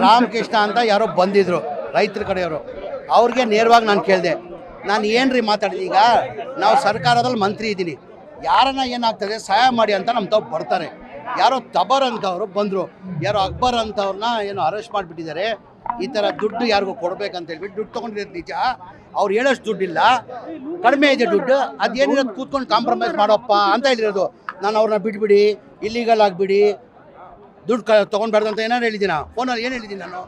ರಾಮಕೃಷ್ಣ ಅಂತ ಯಾರೋ ಬಂದಿದ್ರು ರೈತರ ಕಡೆಯವರು, ಅವ್ರಿಗೆ ನೇರವಾಗಿ ನಾನು ಕೇಳಿದೆ, ನಾನು ಏನ್ರಿ ಮಾತಾಡಿದೆ, ಈಗ ನಾವು ಸರ್ಕಾರದಲ್ಲಿ ಮಂತ್ರಿ ಇದ್ದೀನಿ, ಯಾರನ್ನ ಏನಾಗ್ತದೆ ಸಹಾಯ ಮಾಡಿ ಅಂತ ನಮ್ಮ ತಾವು ಬರ್ತಾರೆ. ಯಾರೋ ತಬರ್ ಅಂತವ್ರು ಬಂದರು, ಯಾರೋ ಅಕ್ಬರ್ ಅಂತವ್ರನ್ನ ಏನೋ ಅರೆಸ್ಟ್ ಮಾಡಿಬಿಟ್ಟಿದ್ದಾರೆ, ಈ ಥರ ದುಡ್ಡು ಯಾರಿಗೂ ಕೊಡ್ಬೇಕಂತ ಹೇಳ್ಬಿಟ್ಟು ದುಡ್ಡು ತೊಗೊಂಡಿರೋದು ನಿಜ. ಅವ್ರು ಹೇಳೋಷ್ಟು ದುಡ್ಡಿಲ್ಲ, ಕಡಿಮೆ ಇದೆ ದುಡ್ಡು, ಅದೇನಿರೋದು ಕೂತ್ಕೊಂಡು ಕಾಂಪ್ರಮೈಸ್ ಮಾಡೋಪ್ಪ ಅಂತ ಹೇಳಿರೋದು. ನಾನು ಅವ್ರನ್ನ ಬಿಟ್ಬಿಡಿ, ಇಲ್ಲಿಗಲ್ ಆಗಿಬಿಡಿ, ದುಡ್ಡು ತೊಗೊಂಡ್ಬಾರ್ದು ಅಂತ ಏನಾರು ಹೇಳಿದ್ದೀನ ಫೋನಲ್ಲಿ, ಏನು ಹೇಳಿದ್ದೀನಿ ನಾನು?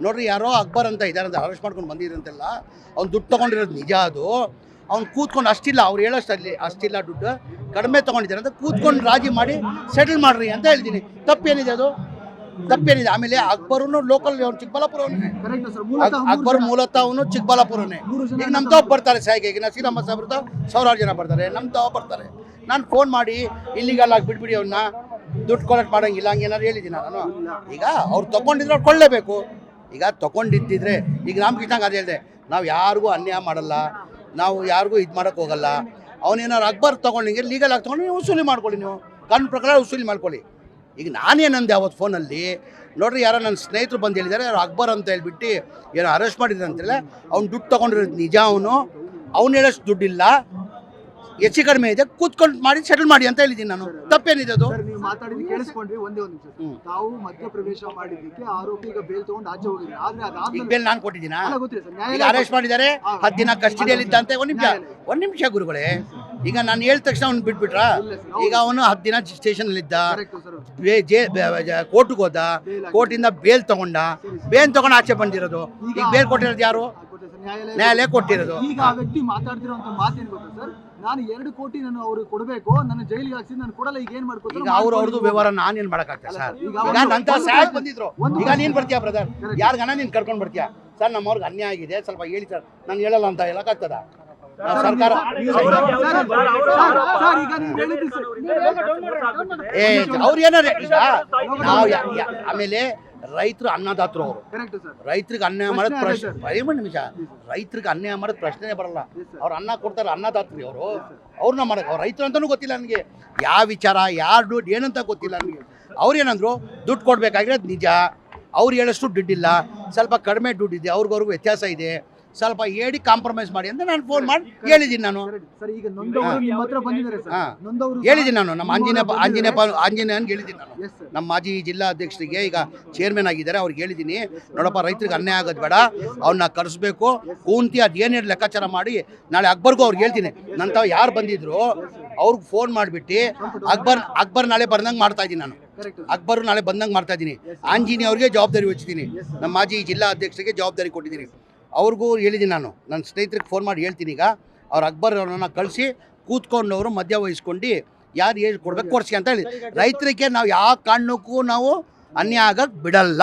ನೋಡ್ರಿ, ಯಾರೋ ಅಕ್ಬರ್ ಅಂತ ಇದ್ದಾರೆ ಅಂತ ಅರೆಸ್ಟ್ ಮಾಡ್ಕೊಂಡು ಬಂದಿರಂತೆಲ್ಲ, ಅವ್ನು ದುಡ್ಡು ತೊಗೊಂಡಿರೋದು ನಿಜ. ಅದು ಅವ್ನು ಕೂತ್ಕೊಂಡು ಅಷ್ಟಿಲ್ಲ, ಅವ್ರು ಹೇಳೋಷ್ಟಲ್ಲಿ ಅಷ್ಟಿಲ್ಲ ದುಡ್ಡು, ಕಡಿಮೆ ತೊಗೊಂಡಿದ್ದಾರೆ ಅಂತ ಕೂತ್ಕೊಂಡು ರಾಜಿ ಮಾಡಿ ಸೆಟಲ್ ಮಾಡ್ರಿ ಅಂತ ಹೇಳ್ತೀನಿ. ತಪ್ಪೇನಿದೆ? ಅದು ತಪ್ಪೇನಿದೆ? ಆಮೇಲೆ ಅಕ್ಬರ್ನು ಲೋಕಲ್, ಅವ್ನು ಚಿಕ್ಕಬಳ್ಳಾಪುರವನೇ, ಅಕ್ಬರ್ ಮೂಲತಃ ಅವನು ಚಿಕ್ಕಬಳ್ಳಾಪುರನೇ. ಈಗ ನಮ್ಮ ತಾವು ಬರ್ತಾರೆ ಸಾಯಿಗೆ, ಈಗ ನಸೀರಮ್ಮ ಸಾಹೇಬ್ರದ್ದು 1000 ಜನ ಬರ್ತಾರೆ, ನಮ್ಮ ತಾವು ಬರ್ತಾರೆ. ನಾನು ಫೋನ್ ಮಾಡಿ ಇಲ್ಲಿಗೆಲ್ಲ ಬಿಟ್ಬಿಡಿ ಅವನ್ನ, ದುಡ್ಡು ಕಲೆಕ್ಟ್ ಮಾಡೋಂಗಿಲ್ಲ ಹಂಗೇನಾದ್ರು ಹೇಳಿದ್ದೀನಿ ನಾನು. ಈಗ ಅವ್ರು ತೊಗೊಂಡಿದ್ರೆ ಅವ್ರು ಕೊಳ್ಳೇಬೇಕು. ಈಗ ತೊಗೊಂಡಿದ್ದಿದ್ರೆ, ಈಗ ರಾಮಕೃಷ್ಣಂಗೆ ಅದು ಹೇಳಿದೆ, ನಾವು ಯಾರಿಗೂ ಅನ್ಯಾಯ ಮಾಡಲ್ಲ, ನಾವು ಯಾರಿಗೂ ಇದು ಮಾಡೋಕ್ಕೆ ಹೋಗಲ್ಲ. ಅವನೇನಾದ್ರು ಅಕ್ಬರ್ ತೊಗೊಂಡಿಗೆ ಲೀಗಲ್ ಆಗಿ ತೊಗೊಂಡು ನೀವು ವಸೂಲಿ ಮಾಡ್ಕೊಳ್ಳಿ, ನೀವು ಕಾನೂನು ಪ್ರಕಾರ ವಸೂಲಿ ಮಾಡ್ಕೊಳ್ಳಿ. ಈಗ ನಾನೇನಂದೆ ಅವತ್ತು ಫೋನಲ್ಲಿ, ನೋಡ್ರಿ ಯಾರೋ ನನ್ನ ಸ್ನೇಹಿತರು ಬಂದು ಹೇಳಿದ್ದಾರೆ, ಯಾರೋ ಅಕ್ಬರ್ ಅಂತ ಹೇಳ್ಬಿಟ್ಟು ಏನೋ ಅರೆಸ್ಟ್ ಮಾಡಿದ್ರು ಅಂತೇಳಿ, ಅವ್ನು ದುಡ್ಡು ತೊಗೊಂಡಿರೋದು ನಿಜ, ಅವ್ನು ಹೇಳೋಷ್ಟು ದುಡ್ಡಿಲ್ಲ, ಹೆಚ್ಚು ಕಡಿಮೆ ಇದೆ, ಕೂತ್ಕೊಂಡು ಮಾಡಿ ಸೆಟಲ್ ಮಾಡಿ ಅಂತ ಹೇಳಿದ್ದೀನಿ ನಾನು. ತಪ್ಪೇನಿದೆ? ಅದು ನೀವು ಮಾತಾಡಿದ್ದು ಕೇಳಿಸ್ಕೊಂಡ್ವಿ. ಒಂದೇ ಒಂದು ನಿಮಿಷ, ತಾವು ಮಧ್ಯಪ್ರವೇಶ ಮಾಡಿದ್ದಕ್ಕೆ ಆರೋಪಿ ಈಗ ಬೇಲ್ ತಗೊಂಡು ಆಚೆ ಹೋಗಿದ್ರು. ಆದ್ರೆ ಅದಾದ್ಮೇಲೆ ಬೇಲ್ ನಾನು ಕೊಟ್ಟಿದ್ದೀನ? ಗೊತ್ತಿಲ್ಲ ಸರ್, ಈಗ ಅರೆಸ್ಟ್ ಮಾಡಿದ್ದಾರೆ, 10 ದಿನ ಕಸ್ಟಡಿಯಲ್ಲಿದ್ದಂತೆ. ಒಂದು ನಿಮಿಷ ಗುರುಗಳೇ, ಈಗ ನಾನು ಹೇಳಿದ ತಕ್ಷಣ ಅವ್ನು ಬಿಟ್ಬಿಟ್ರ? ಈಗ ಅವನು 10 ದಿನ ಸ್ಟೇಷನಲ್ಲಿದ್ದ, ಕೋರ್ಟ್ಗೆ ಹೋದ, ಕೋರ್ಟಿಂದ ಬೇಲ್ ತಗೊಂಡ, ಬೇಲ್ ತಗೊಂಡು ಆಚೆ ಬಂದಿರೋದು. ಈಗ ಬೇಲ್ ಕೊಟ್ಟಿರೋದು ಯಾರು? ನ್ಯಾಯಾಲಯ ಕೊಟ್ಟಿರೋದು. ಈಗ ಆ ವ್ಯಕ್ತಿ ಮಾತಾಡ್ತಿರೋಂತ ಮಾತೇನು ಗೊತ್ತಾ ಸರ್, ನಾನು 2 ಕೋಟಿ ನಾನು ಅವ್ರಿಗೆ ಕೊಡಬೇಕು, ನನ್ನ ಜೈಲಿಗೆ ಹಾಕ್ಸಿ ನಾನು ಕೊಡಲ್ಲ, ಈಗ ಏನ್ ಮಾಡ್ಕೊತಾರೆ? ಈಗ ಅವ್ರದ್ದು ವ್ಯವಹಾರ ನಾನೇನ್ ಮಾಡಕ್ಕಾಗ್ತದೆ ಸರ್? ಈಗ ನಂತರ ಸಾಯಕ್ ಬಂದಿದ್ರು, ಈಗ ನೀನ್ ಬರ್ತೀಯಾ ಬ್ರದರ್? ಯಾರಿಗನ ನೀನ್ ಕರ್ಕೊಂಡ್ ಬರ್ತೀಯಾ? ಸರ್ ನಮ್ಮವ್ರಿಗೆ ಅನ್ಯಾಯ ಆಗಿದೆ, ಸ್ವಲ್ಪ ಹೇಳಿ ಸರ್. ನಾನು ಹೇಳಲ್ಲ ಅಂತ ಹೇಳಕ್ಕಾಗ್ತದ? ಸರ್ಕಾರ ಅವ್ರು ಏನಾರ ಈಗ ನಾವು ಆಮೇಲೆ ರೈತರು ಅನ್ನದಾತರು, ಅವರು ರೈತರಿಗೆ ಅನ್ಯಾಯ ಮಾಡೋದು ಪ್ರಶ್ನೆ, 5 ನಿಮಿಷ, ರೈತರಿಗೆ ಅನ್ಯಾಯ ಮಾಡೋದು ಪ್ರಶ್ನೆ ಬರಲ್ಲ. ಅವ್ರು ಅನ್ನ ಕೊಡ್ತಾರೆ, ಅನ್ನದಾತ್ರಿ ಅವರು, ಅವ್ರನ್ನ ಮಾಡಕ್ಕೆ. ಅವ್ರು ರೈತರು ಅಂತಲೂ ಗೊತ್ತಿಲ್ಲ ನನಗೆ, ಯಾವ ವಿಚಾರ, ಯಾರು ದುಡ್ಡು ಏನಂತ ಗೊತ್ತಿಲ್ಲ ನನಗೆ. ಅವ್ರೇನಂದ್ರು ದುಡ್ಡು ಕೊಡಬೇಕಾಗಿರೋದು ನಿಜ, ಅವ್ರು ಹೇಳೋಷ್ಟು ದುಡ್ಡಿಲ್ಲ, ಸ್ವಲ್ಪ ಕಡಿಮೆ ದುಡ್ಡಿದೆ, ಅವ್ರಿಗವ್ರಿಗೂ ವ್ಯತ್ಯಾಸ ಇದೆ, ಸ್ವಲ್ಪ ಹೇಳಿ ಕಾಂಪ್ರಮೈಸ್ ಮಾಡಿ ಅಂತ ನಾನು ಫೋನ್ ಮಾಡಿ ಹೇಳಿದ್ದೀನಿ. ನಾನು ಹೇಳಿದ್ದೀನಿ, ನಾನು ನಮ್ಮ ಆಂಜನೇಯನ್ಗೆ ಹೇಳಿದ್ದೀನಿ. ನಾನು ನಮ್ಮ ಮಾಜಿ ಜಿಲ್ಲಾ ಅಧ್ಯಕ್ಷರಿಗೆ, ಈಗ ಚೇರ್ಮನ್ ಆಗಿದ್ದಾರೆ, ಅವ್ರಿಗೆ ಹೇಳಿದ್ದೀನಿ, ನೋಡಪ್ಪ ರೈತರಿಗೆ ಅನ್ಯಾಯ ಆಗೋದು ಬೇಡ, ಅವನ್ನ ಕರೆಸ್ಬೇಕು, ಕೂಂತಿ ಅದೇನು ಲೆಕ್ಕಾಚಾರ ಮಾಡಿ ನಾಳೆ ಅಕ್ಬರ್ಗೂ ಅವ್ರಿಗೆ ಹೇಳ್ತೀನಿ. ನಂತರ ಯಾರು ಬಂದಿದ್ರು ಅವ್ರಿಗೆ ಫೋನ್ ಮಾಡಿಬಿಟ್ಟು ಅಕ್ಬರ್ ನಾಳೆ ಬಂದಂಗೆ ಮಾಡ್ತಾ ಇದ್ದೀನಿ. ನಾನು ಅಕ್ಬರ್ ನಾಳೆ ಬಂದಂಗೆ ಮಾಡ್ತಾ ಇದ್ದೀನಿ. ಆಂಜನೇಯ ಅವ್ರಿಗೆ ಜವಾಬ್ದಾರಿ ವಹಿಸಿದ್ದೀನಿ, ನಮ್ಮ ಮಾಜಿ ಜಿಲ್ಲಾ ಅಧ್ಯಕ್ಷರಿಗೆ ಜವಾಬ್ದಾರಿ ಕೊಟ್ಟಿದ್ದೀನಿ. ಅವ್ರಿಗೂ ಹೇಳಿದ್ದೀನಿ, ನಾನು ನನ್ನ ಸ್ನೇಹಿತರಿಗೆ ಫೋನ್ ಮಾಡಿ ಹೇಳ್ತೀನಿ. ಈಗ ಅವ್ರು ಅಕ್ಬರ್ ಅವ್ರನ್ನ ಕಳಿಸಿ ಕೂತ್ಕೊಂಡವರು ಮಧ್ಯ ವಹಿಸ್ಕೊಂಡು ಯಾರು ಏನು ಕೊಡ್ಬೇಕು ಕೊಡಿಸಿ ಅಂತ ಹೇಳಿ, ರೈತರಿಗೆ ನಾವು ಯಾವ ಕಾರಣಕ್ಕೂ ನಾವು ಅನ್ಯಾಯ ಆಗಕ್ಕೆ ಬಿಡಲ್ಲ.